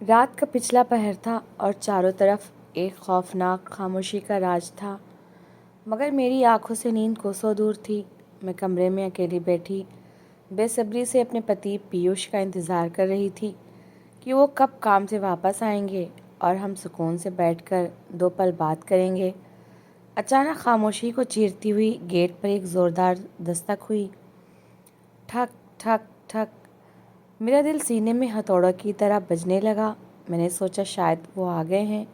रात का पिछला पहर था और चारों तरफ एक खौफनाक खामोशी का राज था। मगर मेरी आंखों से नींद कोसों दूर थी। मैं कमरे में अकेली बैठी बेसब्री से अपने पति पीयूष का इंतज़ार कर रही थी कि वो कब काम से वापस आएंगे और हम सुकून से बैठकर दो पल बात करेंगे। अचानक खामोशी को चीरती हुई गेट पर एक ज़ोरदार दस्तक हुई। ठक ठक ठक। मेरा दिल सीने में हथौड़ों की तरह बजने लगा। मैंने सोचा शायद वो आ गए हैं,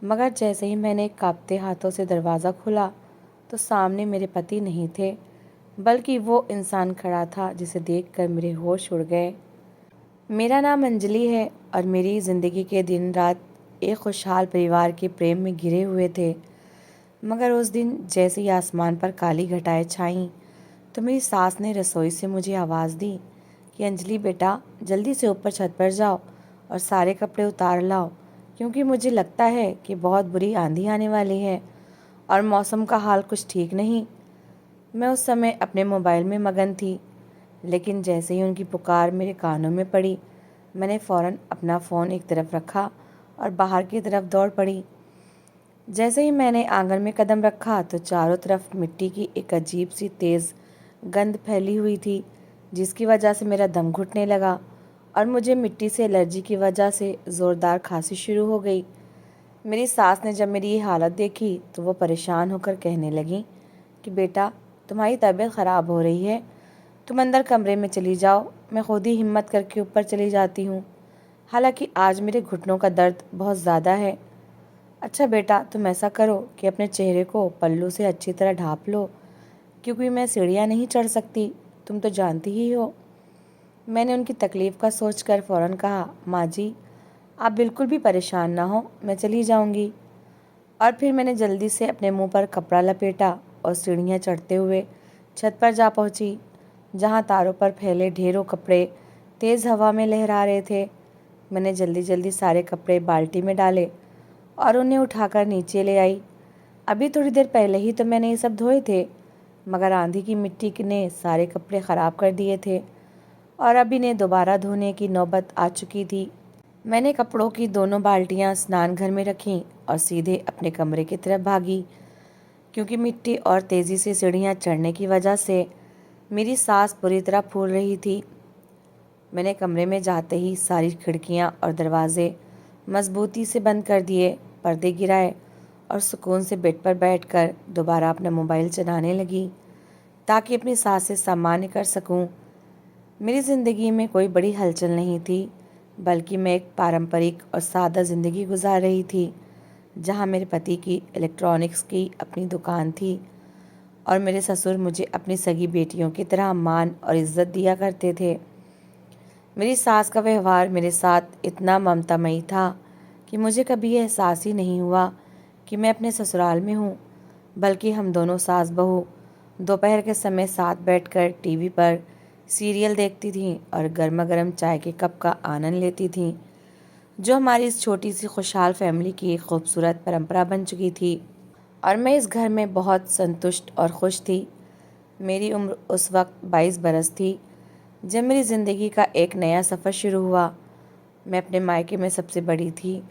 मगर जैसे ही मैंने कांपते हाथों से दरवाज़ा खोला तो सामने मेरे पति नहीं थे, बल्कि वो इंसान खड़ा था जिसे देखकर मेरे होश उड़ गए। मेरा नाम अंजलि है और मेरी ज़िंदगी के दिन रात एक खुशहाल परिवार के प्रेम में घिरे हुए थे। मगर उस दिन जैसे ही आसमान पर काली घटाएं छाईं तो मेरी सास ने रसोई से मुझे आवाज़ दी कि अंजलि बेटा, जल्दी से ऊपर छत पर जाओ और सारे कपड़े उतार लाओ, क्योंकि मुझे लगता है कि बहुत बुरी आंधी आने वाली है और मौसम का हाल कुछ ठीक नहीं। मैं उस समय अपने मोबाइल में मगन थी, लेकिन जैसे ही उनकी पुकार मेरे कानों में पड़ी, मैंने फ़ौरन अपना फ़ोन एक तरफ रखा और बाहर की तरफ दौड़ पड़ी। जैसे ही मैंने आंगन में कदम रखा तो चारों तरफ मिट्टी की एक अजीब सी तेज़ गंध फैली हुई थी, जिसकी वजह से मेरा दम घुटने लगा और मुझे मिट्टी से एलर्जी की वजह से ज़ोरदार खांसी शुरू हो गई। मेरी सास ने जब मेरी ये हालत देखी तो वो परेशान होकर कहने लगी कि बेटा, तुम्हारी तबीयत ख़राब हो रही है, तुम अंदर कमरे में चली जाओ, मैं खुद ही हिम्मत करके ऊपर चली जाती हूँ। हालांकि आज मेरे घुटनों का दर्द बहुत ज़्यादा है। अच्छा बेटा, तुम ऐसा करो कि अपने चेहरे को पल्लू से अच्छी तरह ढाँप लो, क्योंकि मैं सीढ़ियाँ नहीं चढ़ सकती, तुम तो जानती ही हो। मैंने उनकी तकलीफ़ का सोचकर फ़ौरन कहा, माँ जी, आप बिल्कुल भी परेशान ना हो, मैं चली जाऊंगी। और फिर मैंने जल्दी से अपने मुंह पर कपड़ा लपेटा और सीढ़ियाँ चढ़ते हुए छत पर जा पहुंची, जहां तारों पर फैले ढेरों कपड़े तेज़ हवा में लहरा रहे थे। मैंने जल्दी जल्दी सारे कपड़े बाल्टी में डाले और उन्हें उठाकर नीचे ले आई। अभी थोड़ी देर पहले ही तो मैंने ये सब धोए थे, मगर आंधी की मिट्टी ने सारे कपड़े ख़राब कर दिए थे और अब इन्हें दोबारा धोने की नौबत आ चुकी थी। मैंने कपड़ों की दोनों बाल्टियां स्नान घर में रखीं और सीधे अपने कमरे की तरफ भागी, क्योंकि मिट्टी और तेज़ी से सीढ़ियां चढ़ने की वजह से मेरी सांस पूरी तरह फूल रही थी। मैंने कमरे में जाते ही सारी खिड़कियां और दरवाजे मजबूती से बंद कर दिए, पर्दे गिराए और सुकून से बेड पर बैठकर दोबारा अपना मोबाइल चलाने लगी, ताकि अपनी सांसें सामान्य कर सकूं। मेरी ज़िंदगी में कोई बड़ी हलचल नहीं थी, बल्कि मैं एक पारंपरिक और सादा ज़िंदगी गुजार रही थी, जहां मेरे पति की इलेक्ट्रॉनिक्स की अपनी दुकान थी और मेरे ससुर मुझे अपनी सगी बेटियों की तरह मान और इज्जत दिया करते थे। मेरी सास का व्यवहार मेरे साथ इतना ममतामयी था कि मुझे कभी ये एहसास ही नहीं हुआ कि मैं अपने ससुराल में हूँ, बल्कि हम दोनों सास बहू दोपहर के समय साथ बैठकर टीवी पर सीरियल देखती थीं और गर्मा गर्म चाय के कप का आनंद लेती थीं, जो हमारी इस छोटी सी खुशहाल फैमिली की एक खूबसूरत परंपरा बन चुकी थी। और मैं इस घर में बहुत संतुष्ट और खुश थी। मेरी उम्र उस वक्त 22 बरस थी, जब मेरी ज़िंदगी का एक नया सफ़र शुरू हुआ। मैं अपने मायके में सबसे बड़ी थी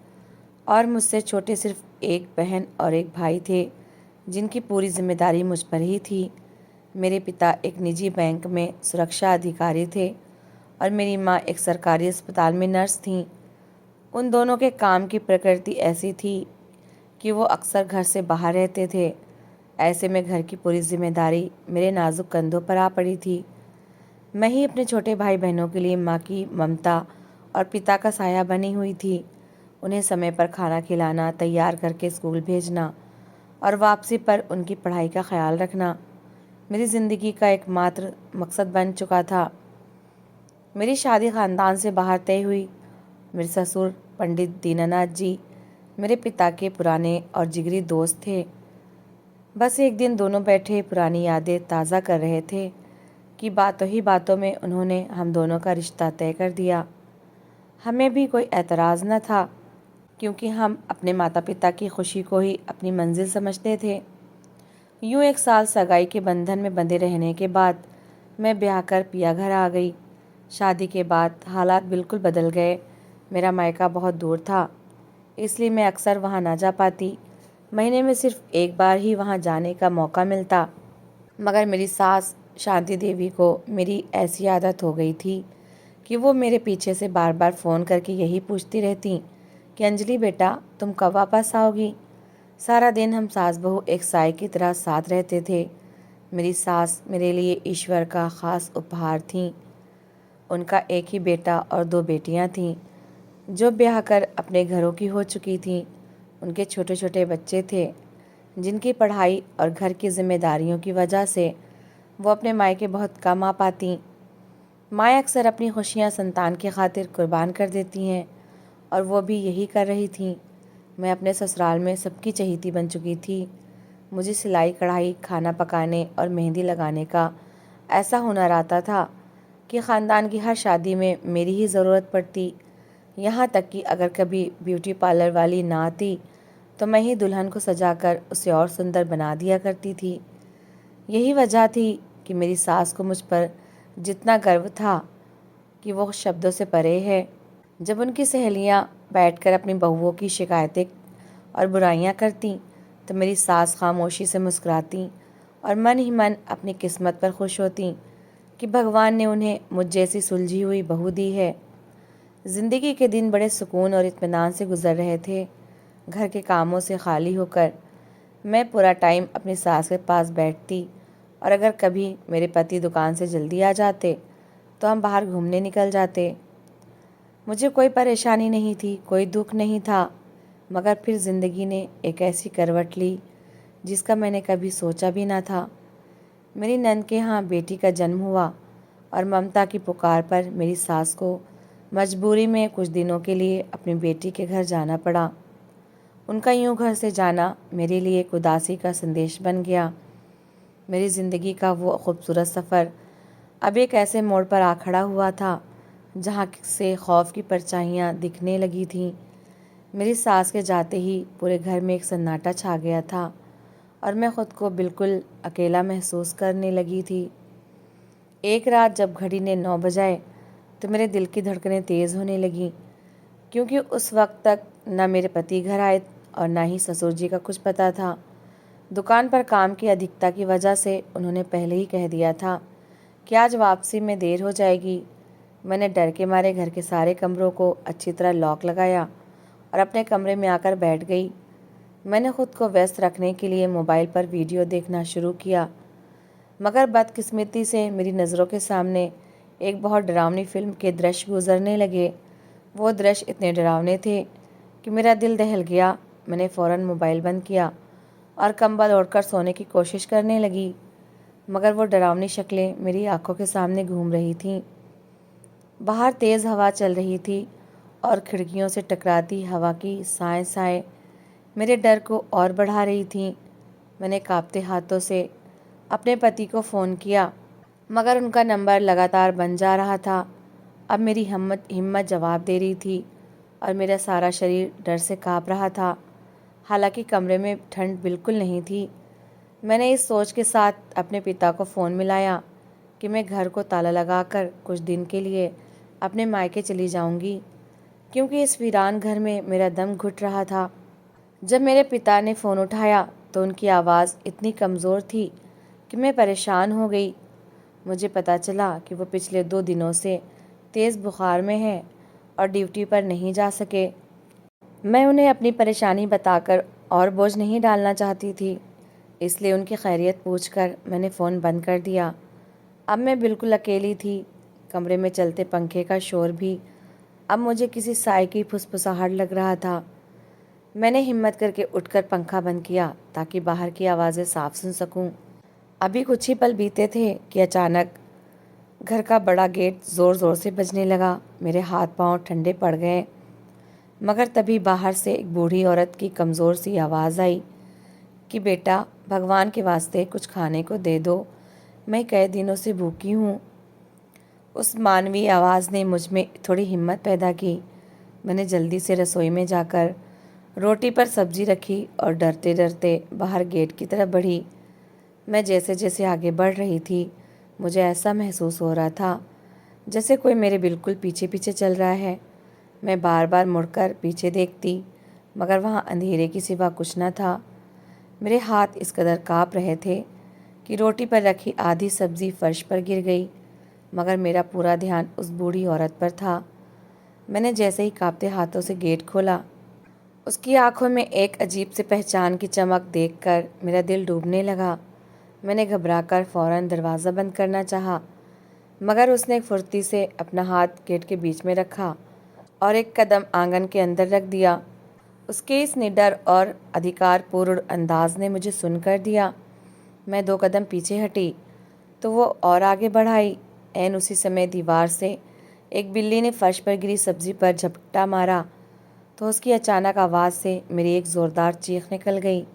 और मुझसे छोटे सिर्फ एक बहन और एक भाई थे, जिनकी पूरी जिम्मेदारी मुझ पर ही थी। मेरे पिता एक निजी बैंक में सुरक्षा अधिकारी थे और मेरी माँ एक सरकारी अस्पताल में नर्स थीं। उन दोनों के काम की प्रकृति ऐसी थी कि वो अक्सर घर से बाहर रहते थे। ऐसे में घर की पूरी जिम्मेदारी मेरे नाजुक कंधों पर आ पड़ी थी। मैं ही अपने छोटे भाई बहनों के लिए माँ की ममता और पिता का साया बनी हुई थी। उन्हें समय पर खाना खिलाना, तैयार करके स्कूल भेजना और वापसी पर उनकी पढ़ाई का ख्याल रखना मेरी ज़िंदगी का एकमात्र मकसद बन चुका था। मेरी शादी ख़ानदान से बाहर तय हुई। मेरे ससुर पंडित दीनानाथ जी मेरे पिता के पुराने और जिगरी दोस्त थे। बस एक दिन दोनों बैठे पुरानी यादें ताज़ा कर रहे थे कि बातों ही बातों में उन्होंने हम दोनों का रिश्ता तय कर दिया। हमें भी कोई एतराज़ न था, क्योंकि हम अपने माता पिता की खुशी को ही अपनी मंजिल समझते थे। यूँ एक साल सगाई के बंधन में बंधे रहने के बाद मैं ब्याह कर पिया घर आ गई। शादी के बाद हालात बिल्कुल बदल गए। मेरा मायका बहुत दूर था, इसलिए मैं अक्सर वहाँ ना जा पाती। महीने में सिर्फ एक बार ही वहाँ जाने का मौका मिलता। मगर मेरी सास शांति देवी को मेरी ऐसी आदत हो गई थी कि वो मेरे पीछे से बार बार फ़ोन करके यही पूछती रहती कि अंजलि बेटा, तुम कब वापस आओगी। सारा दिन हम सास बहू एक साए की तरह साथ रहते थे। मेरी सास मेरे लिए ईश्वर का ख़ास उपहार थी। उनका एक ही बेटा और दो बेटियां थीं जो ब्याह कर अपने घरों की हो चुकी थीं। उनके छोटे छोटे बच्चे थे जिनकी पढ़ाई और घर की जिम्मेदारियों की वजह से वो अपने मायके बहुत कम आ पातीं। माँ अक्सर अपनी खुशियाँ संतान की खातिर कुर्बान कर देती हैं और वो भी यही कर रही थीं। मैं अपने ससुराल में सबकी चहेती बन चुकी थी। मुझे सिलाई कढ़ाई, खाना पकाने और मेहंदी लगाने का ऐसा हुनर आता था कि ख़ानदान की हर शादी में मेरी ही ज़रूरत पड़ती। यहाँ तक कि अगर कभी ब्यूटी पार्लर वाली ना आती तो मैं ही दुल्हन को सजाकर उसे और सुंदर बना दिया करती थी। यही वजह थी कि मेरी सास को मुझ पर जितना गर्व था कि वो शब्दों से परे है। जब उनकी सहेलियाँ बैठकर अपनी बहुओं की शिकायतें और बुराइयां करतीं तो मेरी सास खामोशी से मुस्कुराती और मन ही मन अपनी किस्मत पर खुश होती कि भगवान ने उन्हें मुझ जैसी सुलझी हुई बहू दी है। ज़िंदगी के दिन बड़े सुकून और इत्मीनान से गुजर रहे थे। घर के कामों से खाली होकर मैं पूरा टाइम अपनी सास के पास बैठती और अगर कभी मेरे पति दुकान से जल्दी आ जाते तो हम बाहर घूमने निकल जाते। मुझे कोई परेशानी नहीं थी, कोई दुख नहीं था। मगर फिर ज़िंदगी ने एक ऐसी करवट ली जिसका मैंने कभी सोचा भी ना था। मेरी नंद के यहाँ बेटी का जन्म हुआ और ममता की पुकार पर मेरी सास को मजबूरी में कुछ दिनों के लिए अपनी बेटी के घर जाना पड़ा। उनका यूं घर से जाना मेरे लिए एक उदासी का संदेश बन गया। मेरी ज़िंदगी का वो खूबसूरत सफ़र अब एक ऐसे मोड़ पर आ खड़ा हुआ था जहाँ से खौफ की परछाइयाँ दिखने लगी थीं। मेरी सास के जाते ही पूरे घर में एक सन्नाटा छा गया था और मैं ख़ुद को बिल्कुल अकेला महसूस करने लगी थी। एक रात जब घड़ी ने 9 बजाए तो मेरे दिल की धड़कनें तेज़ होने लगीं, क्योंकि उस वक्त तक न मेरे पति घर आए और न ही ससुर जी का कुछ पता था। दुकान पर काम की अधिकता की वजह से उन्होंने पहले ही कह दिया था कि आज वापसी में देर हो जाएगी। मैंने डर के मारे घर के सारे कमरों को अच्छी तरह लॉक लगाया और अपने कमरे में आकर बैठ गई। मैंने खुद को व्यस्त रखने के लिए मोबाइल पर वीडियो देखना शुरू किया, मगर बदकिस्मती से मेरी नज़रों के सामने एक बहुत डरावनी फिल्म के दृश्य गुजरने लगे। वो दृश्य इतने डरावने थे कि मेरा दिल दहल गया। मैंने फ़ौरन मोबाइल बंद किया और कंबल ओढ़कर सोने की कोशिश करने लगी, मगर वो डरावनी शक्लें मेरी आंखों के सामने घूम रही थीं। बाहर तेज़ हवा चल रही थी और खिड़कियों से टकराती हवा की साएं साएं मेरे डर को और बढ़ा रही थीं। मैंने कांपते हाथों से अपने पति को फ़ोन किया, मगर उनका नंबर लगातार बन जा रहा था। अब मेरी हिम्मत जवाब दे रही थी और मेरा सारा शरीर डर से काँप रहा था। हालांकि कमरे में ठंड बिल्कुल नहीं थी। मैंने इस सोच के साथ अपने पिता को फ़ोन मिलाया कि मैं घर को ताला लगाकर कुछ दिन के लिए अपने मायके चली जाऊंगी, क्योंकि इस वीरान घर में मेरा दम घुट रहा था। जब मेरे पिता ने फ़ोन उठाया तो उनकी आवाज़ इतनी कमज़ोर थी कि मैं परेशान हो गई। मुझे पता चला कि वो पिछले 2 दिनों से तेज़ बुखार में हैं और ड्यूटी पर नहीं जा सके। मैं उन्हें अपनी परेशानी बताकर और बोझ नहीं डालना चाहती थी, इसलिए उनकी खैरियत पूछकर मैंने फ़ोन बंद कर दिया। अब मैं बिल्कुल अकेली थी। कमरे में चलते पंखे का शोर भी अब मुझे किसी साए की फुसफुसाहट लग रहा था। मैंने हिम्मत करके उठकर पंखा बंद किया ताकि बाहर की आवाज़ें साफ सुन सकूं। अभी कुछ ही पल बीते थे कि अचानक घर का बड़ा गेट ज़ोर ज़ोर से बजने लगा। मेरे हाथ पांव ठंडे पड़ गए, मगर तभी बाहर से एक बूढ़ी औरत की कमज़ोर सी आवाज़ आई कि बेटा, भगवान के वास्ते कुछ खाने को दे दो, मैं कई दिनों से भूखी हूँ। उस मानवीय आवाज़ ने मुझ में थोड़ी हिम्मत पैदा की। मैंने जल्दी से रसोई में जाकर रोटी पर सब्जी रखी और डरते डरते बाहर गेट की तरफ बढ़ी। मैं जैसे जैसे आगे बढ़ रही थी, मुझे ऐसा महसूस हो रहा था जैसे कोई मेरे बिल्कुल पीछे पीछे चल रहा है। मैं बार बार मुड़कर पीछे देखती, मगर वहाँ अंधेरे के सिवा कुछ न था। मेरे हाथ इस कदर काँप रहे थे कि रोटी पर रखी आधी सब्ज़ी फर्श पर गिर गई, मगर मेरा पूरा ध्यान उस बूढ़ी औरत पर था। मैंने जैसे ही काँपते हाथों से गेट खोला, उसकी आंखों में एक अजीब से पहचान की चमक देखकर मेरा दिल डूबने लगा। मैंने घबराकर फ़ौरन दरवाज़ा बंद करना चाहा, मगर उसने फुर्ती से अपना हाथ गेट के बीच में रखा और एक कदम आंगन के अंदर रख दिया। उसके इस निडर और अधिकारपूर्ण अंदाज ने मुझे सुन कर दिया। मैं 2 कदम पीछे हटी तो वो और आगे बढ़ाई। ऐन उसी समय दीवार से एक बिल्ली ने फर्श पर गिरी सब्जी पर झपट्टा मारा तो उसकी अचानक आवाज़ से मेरी एक ज़ोरदार चीख निकल गई।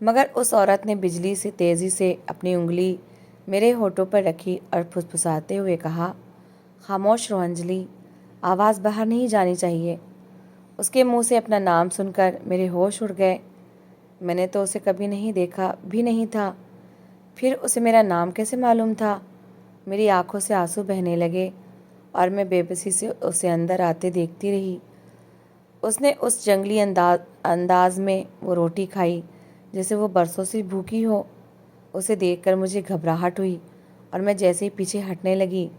मगर उस औरत ने बिजली से तेज़ी से अपनी उंगली मेरे होठों पर रखी और फुसफुसाते हुए कहा, खामोश रहो अंजलि, आवाज़ बाहर नहीं जानी चाहिए। उसके मुंह से अपना नाम सुनकर मेरे होश उड़ गए। मैंने तो उसे कभी नहीं देखा भी नहीं था, फिर उसे मेरा नाम कैसे मालूम था? मेरी आंखों से आंसू बहने लगे और मैं बेबसी से उसे अंदर आते देखती रही। उसने उस जंगली अंदाज में वो रोटी खाई जैसे वो बरसों से भूखी हो। उसे देखकर मुझे घबराहट हुई और मैं जैसे ही पीछे हटने लगी,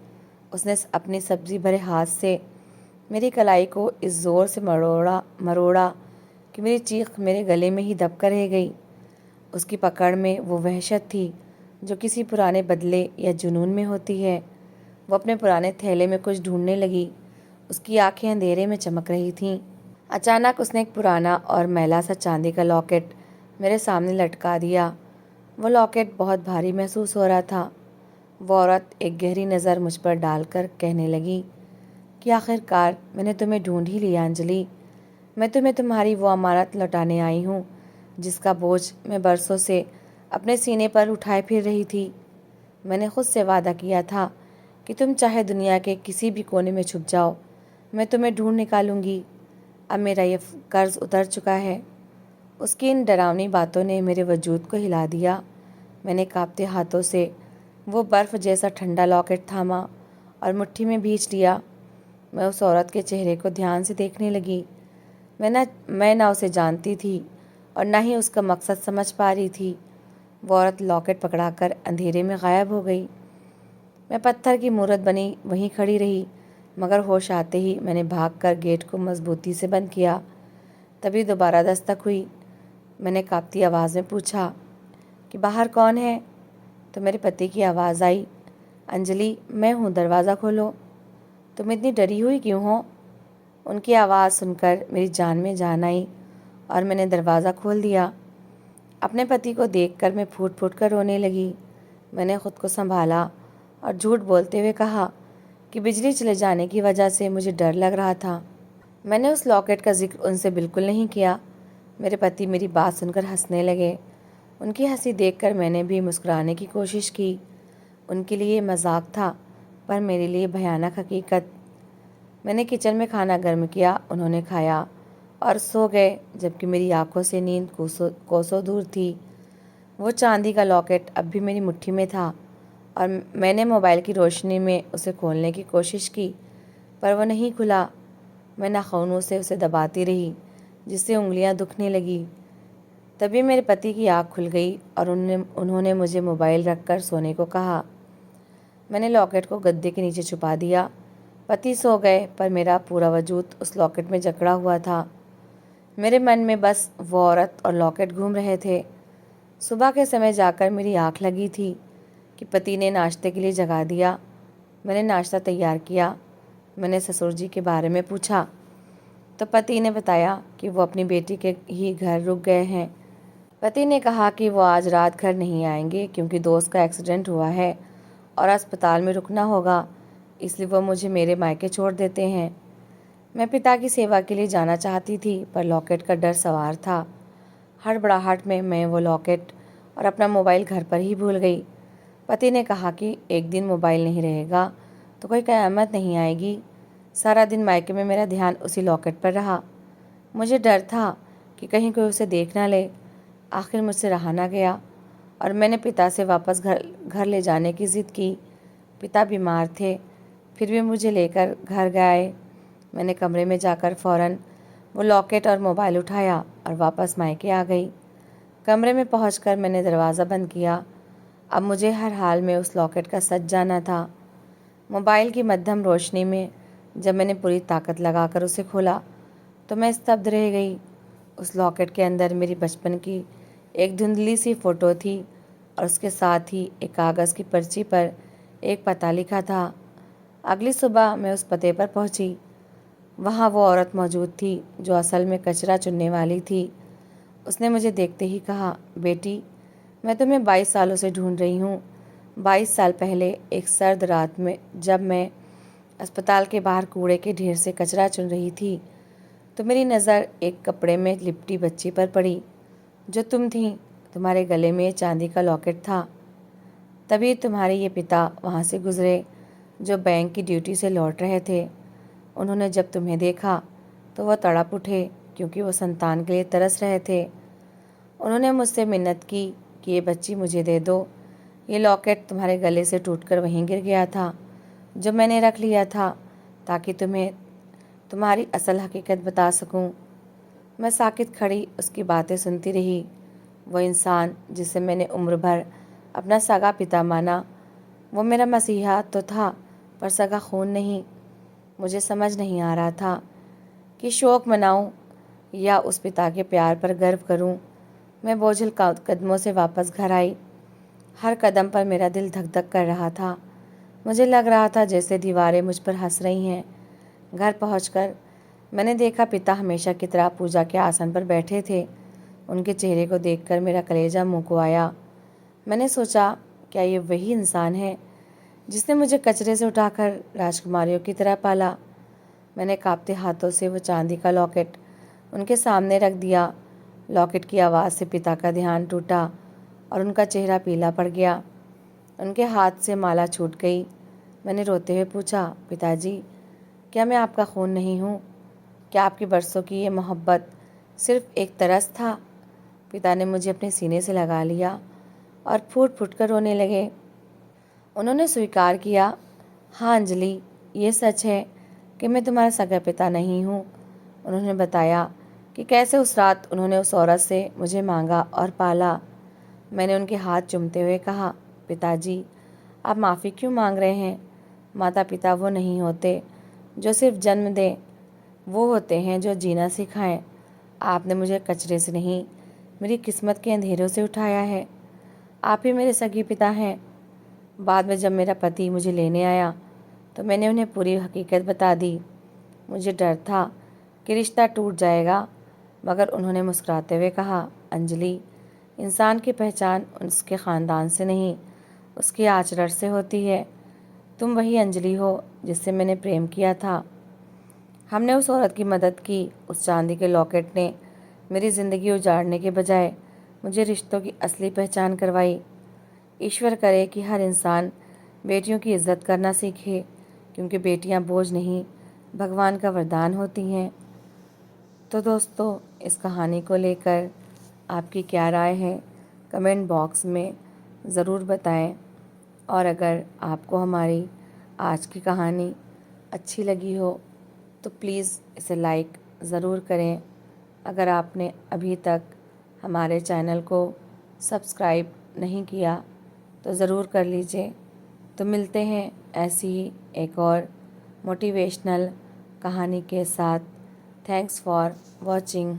उसने अपनी सब्जी भरे हाथ से मेरी कलाई को इस ज़ोर से मरोड़ा मरोड़ा कि मेरी चीख मेरे गले में ही दबकर रह गई। उसकी पकड़ में वो वहशत थी जो किसी पुराने बदले या जुनून में होती है। वो अपने पुराने थैले में कुछ ढूंढने लगी। उसकी आंखें अंधेरे में चमक रही थीं। अचानक उसने एक पुराना और मैला सा चांदी का लॉकेट मेरे सामने लटका दिया। वो लॉकेट बहुत भारी महसूस हो रहा था। वो औरत एक गहरी नज़र मुझ पर डालकर कहने लगी कि आखिरकार मैंने तुम्हें ढूंढ ही लिया अंजलि। मैं तुम्हें तुम्हारी वो अमानत लौटाने आई हूँ जिसका बोझ मैं बरसों से अपने सीने पर उठाए फिर रही थी। मैंने खुद से वादा किया था कि तुम चाहे दुनिया के किसी भी कोने में छुप जाओ, मैं तुम्हें ढूंढ निकालूंगी। अब मेरा ये कर्ज उतर चुका है। उसकी इन डरावनी बातों ने मेरे वजूद को हिला दिया। मैंने कांपते हाथों से वो बर्फ़ जैसा ठंडा लॉकेट थामा और मुट्ठी में भींच लिया। मैं उस औरत के चेहरे को ध्यान से देखने लगी। मैं ना उसे जानती थी और ना ही उसका मकसद समझ पा रही थी। वो औरत लॉकेट पकड़ाकर अंधेरे में गायब हो गई। मैं पत्थर की मूरत बनी वहीं खड़ी रही, मगर होश आते ही मैंने भागकर गेट को मजबूती से बंद किया। तभी दोबारा दस्तक हुई। मैंने कांपती आवाज़ में पूछा कि बाहर कौन है? तो मेरे पति की आवाज़ आई, अंजलि मैं हूँ, दरवाज़ा खोलो। तुम इतनी डरी हुई क्यों हो? उनकी आवाज़ सुनकर मेरी जान में जान आई और मैंने दरवाज़ा खोल दिया। अपने पति को देखकर मैं फूट फूट कर रोने लगी। मैंने खुद को संभाला और झूठ बोलते हुए कहा कि बिजली चले जाने की वजह से मुझे डर लग रहा था। मैंने उस लॉकेट का जिक्र उनसे बिल्कुल नहीं किया। मेरे पति मेरी बात सुनकर हंसने लगे। उनकी हंसी देखकर मैंने भी मुस्कुराने की कोशिश की। उनके लिए मजाक था, पर मेरे लिए भयानक हकीकत। मैंने किचन में खाना गर्म किया, उन्होंने खाया और सो गए, जबकि मेरी आंखों से नींद कोसों दूर थी। वो चांदी का लॉकेट अब भी मेरी मुट्ठी में था और मैंने मोबाइल की रोशनी में उसे खोलने की कोशिश की, पर वो नहीं खुला। मैं नाखूनों से उसे दबाती रही, जिससे उंगलियां दुखने लगी। तभी मेरे पति की आँख खुल गई और उन्होंने मुझे मोबाइल रखकर सोने को कहा। मैंने लॉकेट को गद्दे के नीचे छुपा दिया। पति सो गए, पर मेरा पूरा वजूद उस लॉकेट में जकड़ा हुआ था। मेरे मन में बस वो औरत और लॉकेट घूम रहे थे। सुबह के समय जाकर मेरी आँख लगी थी कि पति ने नाश्ते के लिए जगा दिया। मैंने नाश्ता तैयार किया। मैंने ससुर जी के बारे में पूछा तो पति ने बताया कि वो अपनी बेटी के ही घर रुक गए हैं। पति ने कहा कि वो आज रात घर नहीं आएंगे क्योंकि दोस्त का एक्सीडेंट हुआ है और अस्पताल में रुकना होगा, इसलिए वो मुझे मेरे मायके छोड़ देते हैं। मैं पिता की सेवा के लिए जाना चाहती थी, पर लॉकेट का डर सवार था। हड़बड़ाहट में मैं वो लॉकेट और अपना मोबाइल घर पर ही भूल गई। पति ने कहा कि एक दिन मोबाइल नहीं रहेगा तो कोई क़यामत नहीं आएगी। सारा दिन मायके में मेरा ध्यान उसी लॉकेट पर रहा। मुझे डर था कि कहीं कोई उसे देख ना ले। आखिर मुझसे रहा ना गया और मैंने पिता से वापस घर ले जाने की ज़िद की। पिता बीमार थे, फिर भी मुझे लेकर घर गए। मैंने कमरे में जाकर फ़ौरन वो लॉकेट और मोबाइल उठाया और वापस मायके आ गई। कमरे में पहुंचकर मैंने दरवाज़ा बंद किया। अब मुझे हर हाल में उस लॉकेट का सच जाना था। मोबाइल की मध्यम रोशनी में जब मैंने पूरी ताकत लगाकर उसे खोला तो मैं स्तब्ध रह गई। उस लॉकेट के अंदर मेरी बचपन की एक धुंधली सी फ़ोटो थी और उसके साथ ही एक कागज़ की पर्ची पर एक पता लिखा था। अगली सुबह मैं उस पते पर पहुंची। वहाँ वो औरत मौजूद थी जो असल में कचरा चुनने वाली थी। उसने मुझे देखते ही कहा, बेटी, मैं तुम्हें 22 सालों से ढूंढ रही हूँ। 22 साल पहले एक सर्द रात में जब मैं अस्पताल के बाहर कूड़े के ढेर से कचरा चुन रही थी तो मेरी नज़र एक कपड़े में लिपटी बच्ची पर पड़ी जो तुम थी। तुम्हारे गले में चांदी का लॉकेट था। तभी तुम्हारे ये पिता वहाँ से गुजरे जो बैंक की ड्यूटी से लौट रहे थे। उन्होंने जब तुम्हें देखा तो वह तड़प उठे क्योंकि वो संतान के लिए तरस रहे थे। उन्होंने मुझसे मिन्नत की कि ये बच्ची मुझे दे दो। ये लॉकेट तुम्हारे गले से टूटकर वहीं गिर गया था जो मैंने रख लिया था ताकि तुम्हें तुम्हारी असल हकीकत बता सकूं। मैं साकित खड़ी उसकी बातें सुनती रही। वो इंसान जिसे मैंने उम्र भर अपना सगा पिता माना, वो मेरा मसीहा तो था पर सगा खून नहीं। मुझे समझ नहीं आ रहा था कि शोक मनाऊं या उस पिता के प्यार पर गर्व करूं। मैं बोझिल कदमों से वापस घर आई। हर कदम पर मेरा दिल धक धक कर रहा था। मुझे लग रहा था जैसे दीवारें मुझ पर हंस रही हैं। घर पहुंचकर मैंने देखा पिता हमेशा की तरह पूजा के आसन पर बैठे थे। उनके चेहरे को देखकर मेरा कलेजा मुंह को आया। मैंने सोचा, क्या ये वही इंसान है जिसने मुझे कचरे से उठाकर राजकुमारियों की तरह पाला। मैंने कांपते हाथों से वो चांदी का लॉकेट उनके सामने रख दिया। लॉकेट की आवाज़ से पिता का ध्यान टूटा और उनका चेहरा पीला पड़ गया। उनके हाथ से माला छूट गई। मैंने रोते हुए पूछा, पिताजी, क्या मैं आपका खून नहीं हूँ? क्या आपकी बरसों की ये मोहब्बत सिर्फ एक तरस था? पिता ने मुझे अपने सीने से लगा लिया और फूट फूट कर रोने लगे। उन्होंने स्वीकार किया, हाँ अंजलि, ये सच है कि मैं तुम्हारा सगा पिता नहीं हूँ। उन्होंने बताया कि कैसे उस रात उन्होंने उस औरत से मुझे मांगा और पाला। मैंने उनके हाथ चूमते हुए कहा, पिताजी, आप माफ़ी क्यों मांग रहे हैं? माता पिता वो नहीं होते जो सिर्फ जन्म दें, वो होते हैं जो जीना सिखाएं। आपने मुझे कचरे से नहीं, मेरी किस्मत के अंधेरों से उठाया है। आप ही मेरे सगे पिता हैं। बाद में जब मेरा पति मुझे लेने आया तो मैंने उन्हें पूरी हकीकत बता दी। मुझे डर था कि रिश्ता टूट जाएगा, मगर उन्होंने मुस्कुराते हुए कहा, अंजलि, इंसान की पहचान उसके ख़ानदान से नहीं, उसके आचरण से होती है। तुम वही अंजलि हो जिससे मैंने प्रेम किया था। हमने उस औरत की मदद की। उस चांदी के लॉकेट ने मेरी ज़िंदगी उजाड़ने के बजाय मुझे रिश्तों की असली पहचान करवाई। ईश्वर करे कि हर इंसान बेटियों की इज्जत करना सीखे, क्योंकि बेटियां बोझ नहीं, भगवान का वरदान होती हैं। तो दोस्तों, इस कहानी को लेकर आपकी क्या राय है, कमेंट बॉक्स में ज़रूर बताएं। और अगर आपको हमारी आज की कहानी अच्छी लगी हो तो प्लीज़ इसे लाइक ज़रूर करें। अगर आपने अभी तक हमारे चैनल को सब्सक्राइब नहीं किया तो ज़रूर कर लीजिए। तो मिलते हैं ऐसी ही एक और मोटिवेशनल कहानी के साथ। Thanks for watching.